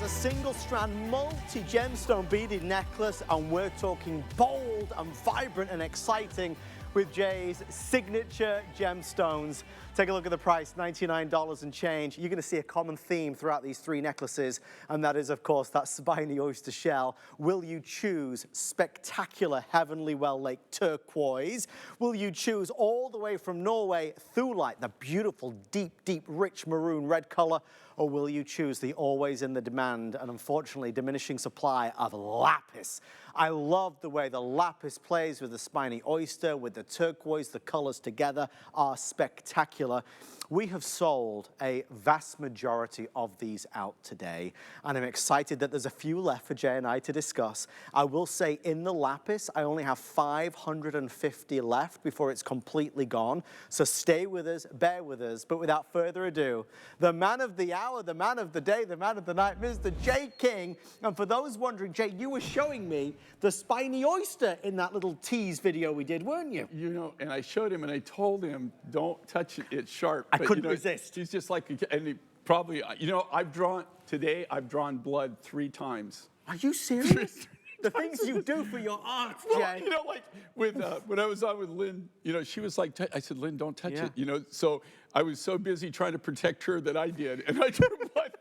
a single strand multi-gemstone beaded necklace, and we're talking bold and vibrant and exciting with Jay's signature gemstones. Take a look at the price, $99 and change. You're gonna see a common theme throughout these three necklaces, and that is, of course, that Spiny oyster shell. Will you choose spectacular Heavenly Well Lake turquoise? Will you choose all the way from Norway Thulite, the beautiful, deep, rich maroon red color? Or will you choose the always in the demand and unfortunately diminishing supply of Lapis? I love the way the Lapis plays with the Spiny oyster, with the turquoise. The colors together are spectacular. We have sold a vast majority of these out today, and I'm excited that there's a few left for Jay and I to discuss. I will say in the Lapis, I only have 550 left before it's completely gone. So stay with us, bear with us. But without further ado, the man of the hour, the man of the day, the man of the night, Mr. Jay King. And for those wondering, Jay, you were showing me the Spiny oyster in that little tease video we did, weren't you? You know, and I showed him and I told him, don't touch it, it's sharp. I couldn't resist. He's just like, and he probably, you know, I've drawn blood 3 times. Are you serious? The things you do for your art, Jay. Well, you know, like with, when I was on with Lynn, you know, she was like, I said, Lynn, don't touch it, you know. So I was so busy trying to protect her that I did. And I drew blood.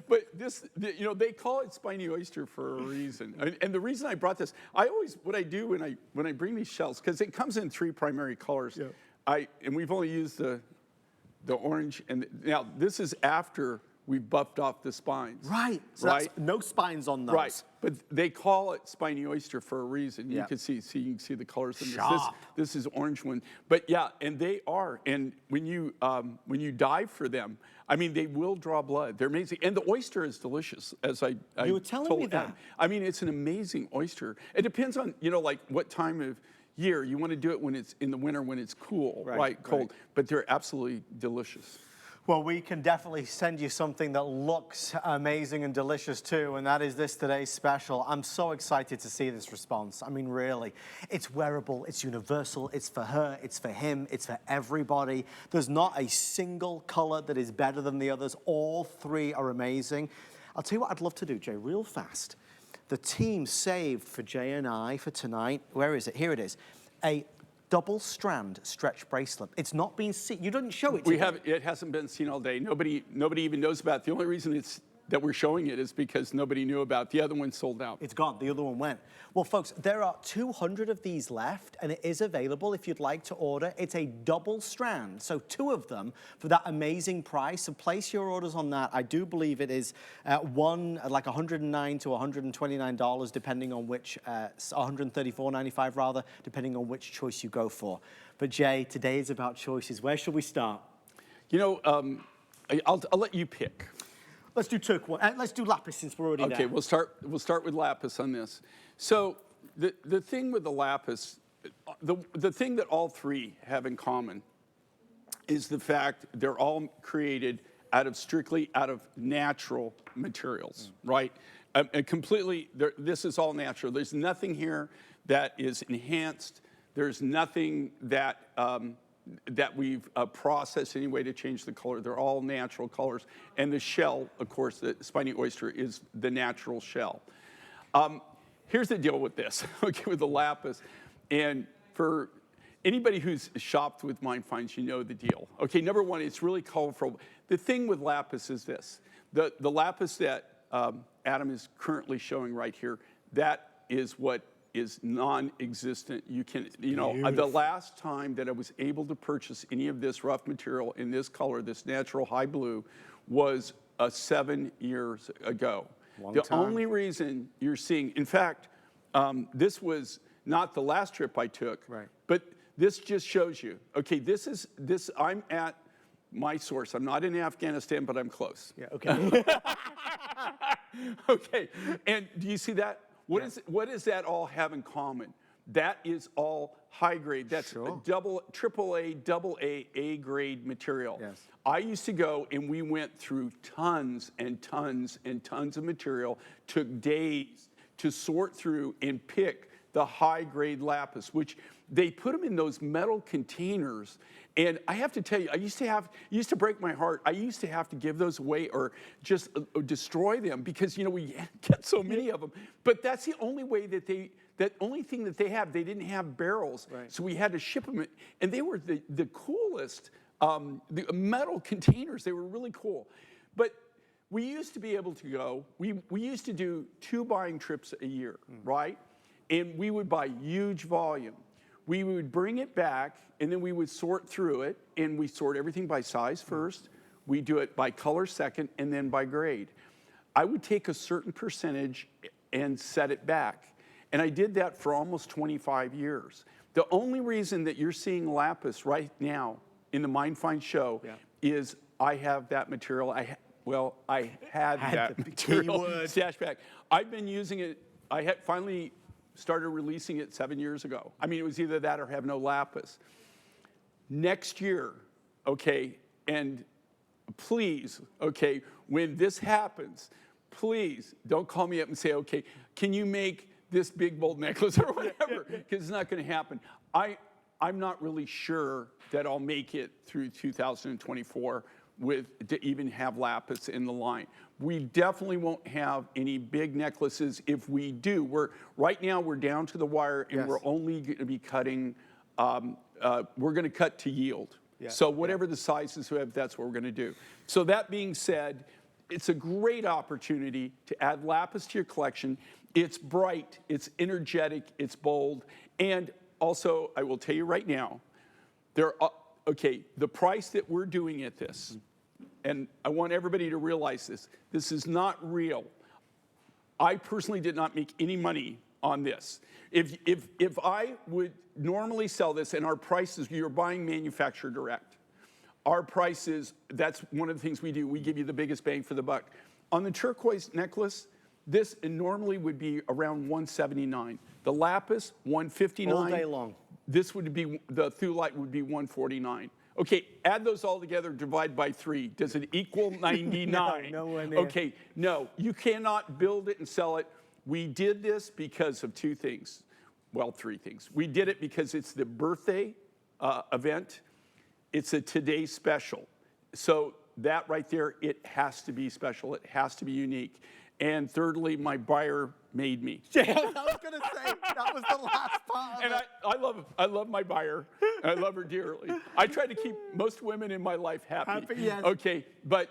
But this, you know, they call it Spiny oyster for a reason. And the reason I brought this, what I do when I bring these shells, because it comes in 3 primary colors. Yeah. And we've only used the orange, and now this is after we buffed off the spines. Right. So that's no spines on those. Right. But they call it Spiny oyster for a reason. Yeah. You can see the colors in Sharp. this is orange one. But yeah, and they are. And when you dive for them, I mean, they will draw blood. They're amazing. And the oyster is delicious, as I You were telling me that. I mean, it's an amazing oyster. It depends on, you know, like what time of year. You want to do it when it's in the winter, when it's cool, right? Cold. But they're absolutely delicious. Well, we can definitely send you something that looks amazing and delicious too, and that is this today's special. I'm so excited to see this response. I mean, really, it's wearable, it's universal, it's for her, it's for him, it's for everybody. There's not a single color that is better than the others. All 3 are amazing. I'll tell you what I'd love to do, Jay, real fast. The team saved for Jay and I for tonight, where is it? Here it is. A double strand stretch bracelet. It's not been seen. You didn't show it to me. It hasn't been seen all day. Nobody even knows about it. The only reason that we're showing it is because nobody knew about it. The other one sold out. It's gone. The other one went. Well, folks, there are 200 of these left, and it is available if you'd like to order. It's a double strand, so 2 of them for that amazing price. So place your orders on that. I do believe it is one like $109 to $129, depending on which, $134.95 rather, depending on which choice you go for. But Jay, today is about choices. Where should we start? You know, I'll let you pick. Let's do turquoise. Let's do Lapis since we're already there. Okay, we'll start with Lapis on this. So the thing with the Lapis, the thing that all 3 have in common is the fact they're all created strictly out of natural materials, right? And completely, this is all natural. There's nothing here that is enhanced. There's nothing that that we've processed any way to change the color. They're all natural colors. And the shell, of course, the Spiny oyster is the natural shell. Here's the deal with this, okay, with the Lapis. And for anybody who's shopped with Mine Finds, you know the deal. Okay, number 1, it's really colorful. The thing with Lapis is this. The Lapis that Adam is currently showing right here, that is what is non-existent. You know, the last time that I was able to purchase any of this rough material in this color, this natural high blue, was 7 years ago. The only reason you're seeing, in fact, this was not the last trip I took, but this just shows you, okay, I'm at my source. I'm not in Afghanistan, but I'm close. Yeah, okay. Okay, and do you see that? What does that all have in common? That is all high grade. That's triple A, double A grade material. Yes. I used to go and we went through tons and tons and tons of material, took days to sort through and pick the high-grade lapis, which they put them in those metal containers. And I have to tell you, it used to break my heart. I used to have to give those away or just destroy them because, you know, we get so many of them. But that's the only way that only thing that they have. They didn't have barrels, right. So we had to ship them. And they were the coolest, the metal containers. They were really cool. But we used to be able to go, we used to do 2 buying trips a year, right? And we would buy huge volume. We would bring it back, and then we would sort through it, and we sort everything by size first. We do it by color second, and then by grade. I would take a certain percentage and set it back. And I did that for almost 25 years. The only reason that you're seeing lapis right now in the Mind Find show is I have that material. I had that material stashed back. I've been using it. I had finally started releasing it 7 years ago. I mean, it was either that or have no lapis. Next year, okay, and please, okay, when this happens, please don't call me up and say, okay, can you make this big bold necklace or whatever, because it's not going to happen. I'm not really sure that I'll make it through 2024 to even have lapis in the line. We definitely won't have any big necklaces. If we do, right now we're down to the wire, and we're only going to be cutting. We're going to cut to yield. So whatever the sizes we have, that's what we're going to do. So that being said, it's a great opportunity to add lapis to your collection. It's bright, it's energetic, it's bold, and also I will tell you right now, the price that we're doing at this. And I want everybody to realize this. This is not real. I personally did not make any money on this. If I would normally sell this, and our prices, you're buying manufacturer direct. Our prices, that's one of the things we do. We give you the biggest bang for the buck. On the turquoise necklace, this normally would be around $179. The lapis, $159. All day long. This would be, the thulite would be $149. Okay, add those all together, divide by 3. Does it equal 99? No one there. Okay, no, you cannot build it and sell it. We did this because of 2 things. Well, 3 things. We did it because it's the birthday event. It's a today special. So that right there, it has to be special. It has to be unique. And thirdly, my buyer made me. I was going to say, that was the last part of And it. I love my buyer. I love her dearly. I try to keep most women in my life happy. Happy, yes. Okay, but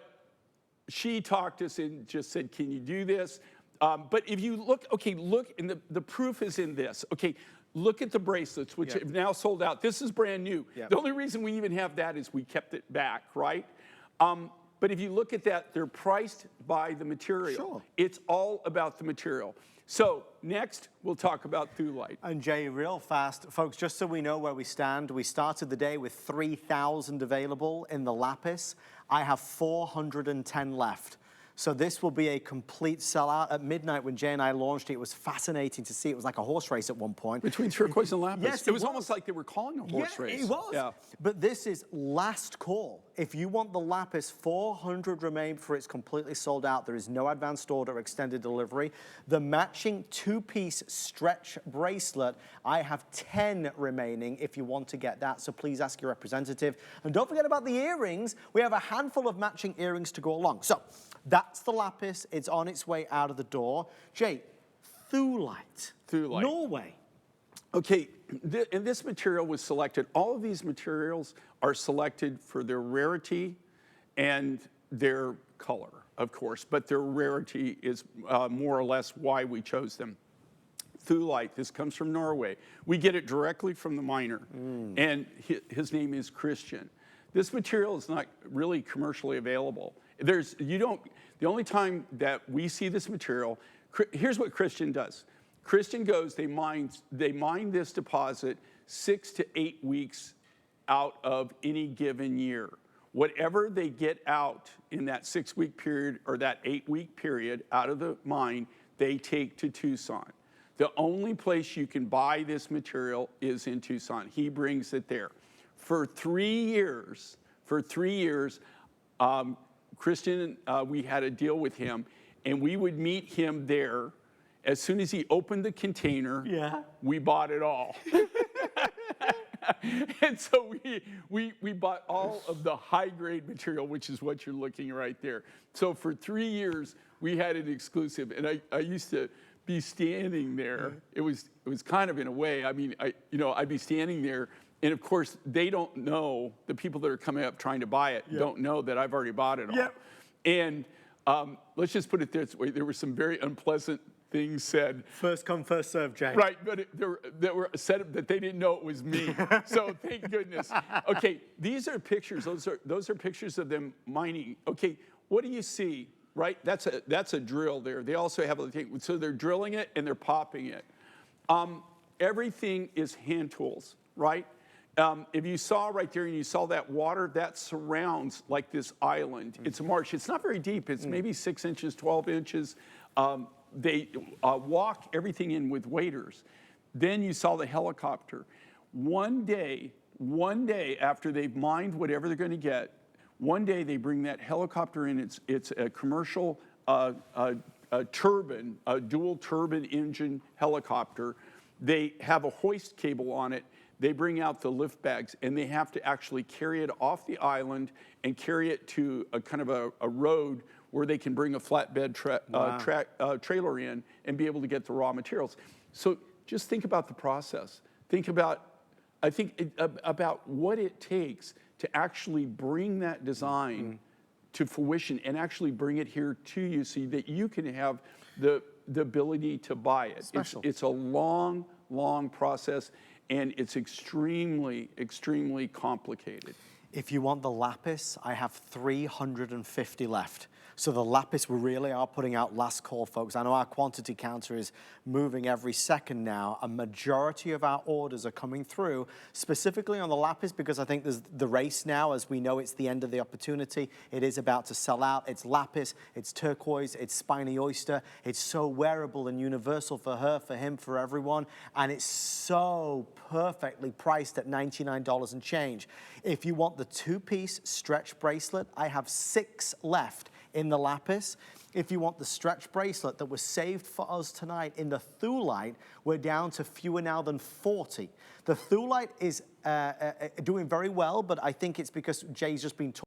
she talked to us and just said, can you do this? But if you look, okay, look, and the proof is in this. Okay, look at the bracelets, which have now sold out. This is brand new. The only reason we even have that is we kept it back, right? But if you look at that, they're priced by the material. Sure. It's all about the material. So next, we'll talk about thulite. And Jay, real fast, folks, just so we know where we stand, we started the day with 3,000 available in the lapis. I have 410 left. So this will be a complete sellout. At midnight when Jay and I launched it, it was fascinating to see. It was like a horse race at one point. Between turquoise and lapis. Yes, it was almost like they were calling a horse race. It was. Yeah. But this is last call. If you want the lapis, 400 remain before it's completely sold out. There is no advanced order or extended delivery. The matching 2-piece stretch bracelet, I have 10 remaining if you want to get that. So please ask your representative. And don't forget about the earrings. We have a handful of matching earrings to go along. So that's the lapis. It's on its way out of the door. Jay, thulite. Thulite. Norway. Okay, and this material was selected. All of these materials are selected for their rarity and their color, of course, but their rarity is more or less why we chose them. Thulite, this comes from Norway. We get it directly from the miner, and his name is Christian. This material is not really commercially available. The only time that we see this material, here's what Christian does. Christian goes, they mine this deposit 6 to 8 weeks out of any given year. Whatever they get out in that 6-week period or that 8-week period out of the mine, they take to Tucson. The only place you can buy this material is in Tucson. He brings it there. For 3 years, Christian, we had a deal with him, and we would meet him there, As soon as he opened the container, we bought it all. And so we bought all of the high-grade material, which is what you're looking right there. So for 3 years, we had an exclusive, and I used to be standing there. It was kind of in a way. I mean, I'd be standing there, and of course, they don't know, the people that are coming up trying to buy it don't know that I've already bought it all. And let's just put it this way: there were some very unpleasant things said. First come, first served, Jay. Right, but there were said that they didn't know it was me. So thank goodness. Okay, these are pictures. Those are pictures of them mining. Okay, what do you see? Right, that's a drill there. They also have a thing. So they're drilling it and they're popping it. Everything is hand tools, right? If you saw right there and you saw that water, that surrounds like this island. It's a marsh. It's not very deep. It's maybe 6 inches, 12 inches. They walk everything in with waders. Then you saw the helicopter. One day after they've mined whatever they're going to get, one day they bring that helicopter in. It's a commercial turbine, a dual turbine engine helicopter. They have a hoist cable on it. They bring out the lift bags, and they have to actually carry it off the island and carry it to a kind of a road where they can bring a flatbed trailer in and be able to get the raw materials. So just think about the process. Think about, about what it takes to actually bring that design to fruition and actually bring it here to you so that you can have the ability to buy it. It's a long, long process, and it's extremely, extremely complicated. If you want the Lapis, I have 350 left. So the Lapis, we really are putting out last call, folks. I know our quantity counter is moving every second now. A majority of our orders are coming through, specifically on the Lapis, because I think there's the race now, as we know it's the end of the opportunity. It is about to sell out. It's Lapis, it's turquoise, it's Spiny Oyster. It's so wearable and universal for her, for him, for everyone. And it's so perfectly priced at $99 and change. If you want the two-piece stretch bracelet, I have 6 left in the Lapis. If you want the stretch bracelet that was saved for us tonight in the Thulite, we're down to fewer now than 40. The Thulite is doing very well, but I think it's because Jay's just been talking